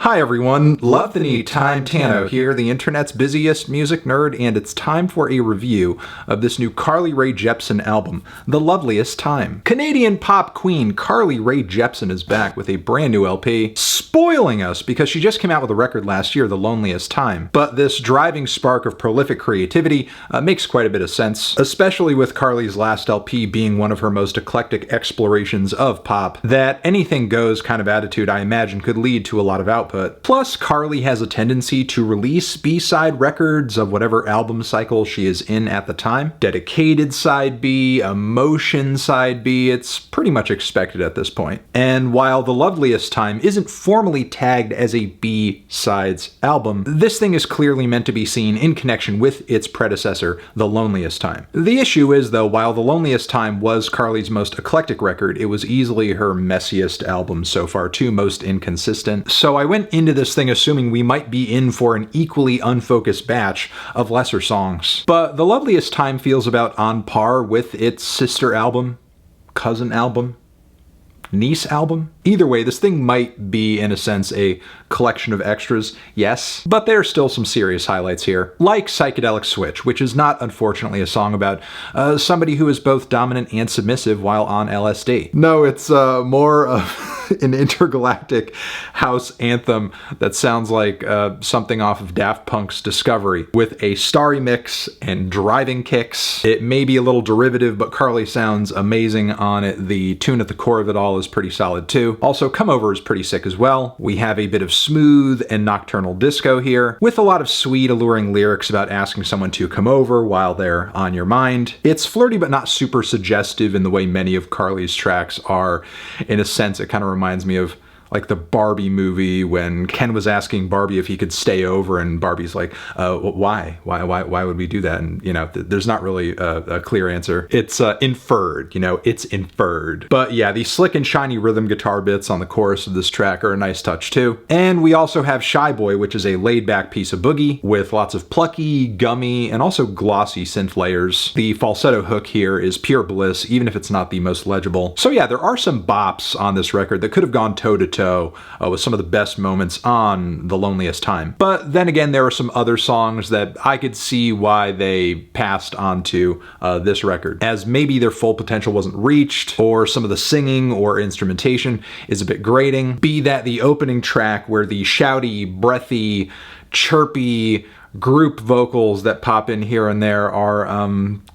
Hi everyone, Love the Neat Time Tano here, the internet's busiest music nerd, and it's time for a review of this new Rae Jepsen album, The Loveliest Time. Canadian pop queen Rae Jepsen is back with a brand new LP, spoiling us because she just came out with a record last year, The Loneliest Time. But this driving spark of prolific creativity makes quite a bit of sense, especially with Carly's last LP being one of her most eclectic explorations of pop. That anything goes kind of attitude, I imagine, could lead to a lot of output. Plus, Carly has a tendency to release B-side records of whatever album cycle she is in at the time. Dedicated side B, Emotion side B, it's pretty much expected at this point. And while The Loveliest Time isn't formally tagged as a B-sides album, this thing is clearly meant to be seen in connection with its predecessor, The Loneliest Time. The issue is, though, while The Loneliest Time was Carly's most eclectic record, it was easily her messiest album so far too, most inconsistent. So I went into this thing assuming we might be in for an equally unfocused batch of lesser songs. But The Loveliest Time feels about on par with its sister album, cousin album, niece album. Either way, this thing might be, in a sense, a collection of extras, yes, but there are still some serious highlights here, like Psychedelic Switch, which is not, unfortunately, a song about somebody who is both dominant and submissive while on LSD. No, it's more of an intergalactic house anthem that sounds like something off of Daft Punk's Discovery, with a starry mix and driving kicks. It may be a little derivative, but Carly sounds amazing on it. The tune at the core of it all is pretty solid too. Also, Come Over is pretty sick as well. We have a bit of smooth and nocturnal disco here, with a lot of sweet, alluring lyrics about asking someone to come over while they're on your mind. It's flirty but not super suggestive in the way many of Carly's tracks are. In a sense, it kind of reminds me of like the Barbie movie when Ken was asking Barbie if he could stay over, and Barbie's like, why would we do that? And, you know, there's not really a clear answer. It's inferred, you know, it's inferred. But yeah, the slick and shiny rhythm guitar bits on the chorus of this track are a nice touch too. And we also have Shy Boy, which is a laid-back piece of boogie with lots of plucky, gummy, and also glossy synth layers. The falsetto hook here is pure bliss, even if it's not the most legible. So yeah, there are some bops on this record that could have gone toe-to-toe with some of the best moments on The Loneliest Time. But then again, there are some other songs that I could see why they passed onto this record, as maybe their full potential wasn't reached, or some of the singing or instrumentation is a bit grating. Be that the opening track where the shouty, breathy, chirpy group vocals that pop in here and there are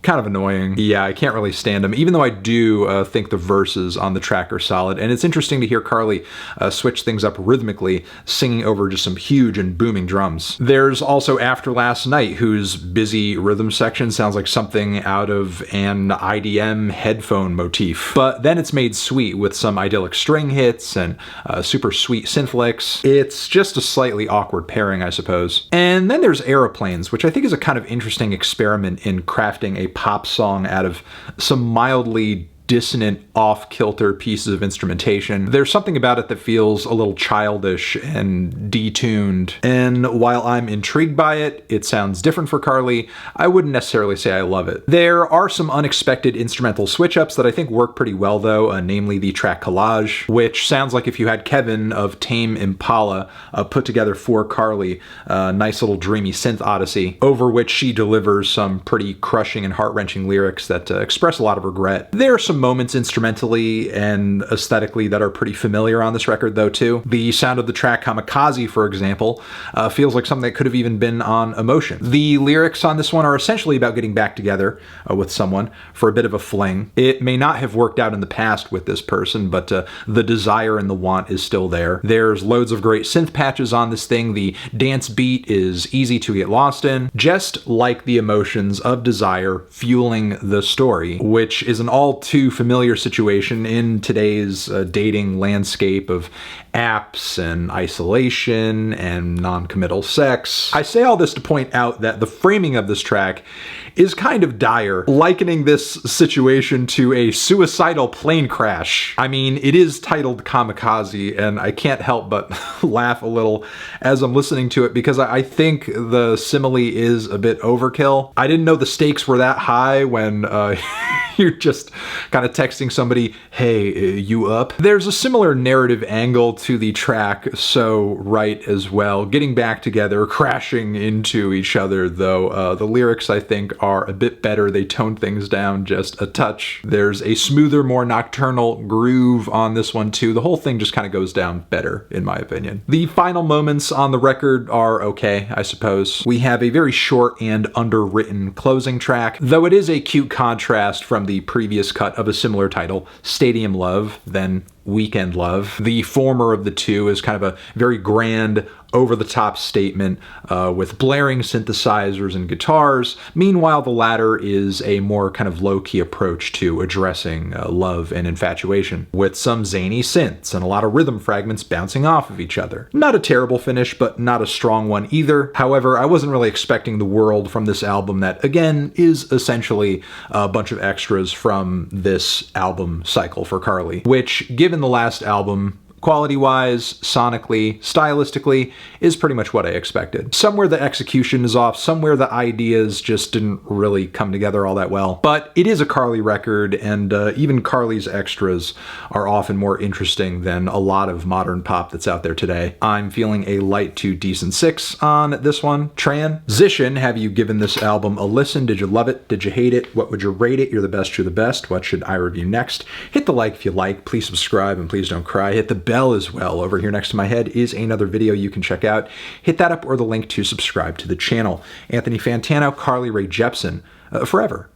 kind of annoying. Yeah, I can't really stand them, even though I do think the verses on the track are solid. And it's interesting to hear Carly switch things up rhythmically, singing over just some huge and booming drums. There's also After Last Night, whose busy rhythm section sounds like something out of an IDM headphone motif. But then it's made sweet with some idyllic string hits and super sweet synth licks. It's just a slightly awkward pairing, I suppose. And then there's Aeroplanes, which I think is a kind of interesting experiment in crafting a pop song out of some mildly dissonant, off-kilter pieces of instrumentation. There's something about it that feels a little childish and detuned, and while I'm intrigued by it, it sounds different for Carly, I wouldn't necessarily say I love it. There are some unexpected instrumental switch-ups that I think work pretty well though, namely the track Collage, which sounds like if you had Kevin of Tame Impala put together for Carly, a nice little dreamy synth odyssey, over which she delivers some pretty crushing and heart-wrenching lyrics that express a lot of regret. There are some moments instrumentally and aesthetically that are pretty familiar on this record though too. The sound of the track Kamikaze, for example, feels like something that could have even been on Emotion. The lyrics on this one are essentially about getting back together with someone for a bit of a fling. It may not have worked out in the past with this person, but the desire and the want is still there. There's loads of great synth patches on this thing. The dance beat is easy to get lost in, just like the emotions of desire fueling the story, which is an all too familiar situation in today's dating landscape of apps and isolation and non-committal sex. I say all this to point out that the framing of this track is kind of dire, likening this situation to a suicidal plane crash. I mean, it is titled Kamikaze, and I can't help but laugh a little as I'm listening to it because I think the simile is a bit overkill. I didn't know the stakes were that high when You're just kind of texting somebody, hey, you up? There's a similar narrative angle to the track So Right as well. Getting back together, crashing into each other, though. The lyrics, I think, are a bit better. They tone things down just a touch. There's a smoother, more nocturnal groove on this one, too. The whole thing just kind of goes down better, in my opinion. The final moments on the record are okay, I suppose. We have a very short and underwritten closing track, though it is a cute contrast from the previous cut of a similar title, Stadium Love, then Weekend Love. The former of the two is kind of a very grand, over-the-top statement with blaring synthesizers and guitars. Meanwhile, the latter is a more kind of low-key approach to addressing love and infatuation, with some zany synths and a lot of rhythm fragments bouncing off of each other. Not a terrible finish, but not a strong one either. However, I wasn't really expecting the world from this album that, again, is essentially a bunch of extras from this album cycle for Carly, which, given the last album, quality-wise, sonically, stylistically, is pretty much what I expected. Somewhere the execution is off, somewhere the ideas just didn't really come together all that well. But it is a Carly record, and even Carly's extras are often more interesting than a lot of modern pop that's out there today. I'm feeling a light to decent 6 on this one. Transition, have you given this album a listen? Did you love it? Did you hate it? What would you rate it? You're the best, you're the best. What should I review next? Hit the like if you like. Please subscribe, and please don't cry. Hit the bell as well. Over here next to my head is another video you can check out. Hit that up or the link to subscribe to the channel. Anthony Fantano, Carly Rae Jepsen, forever.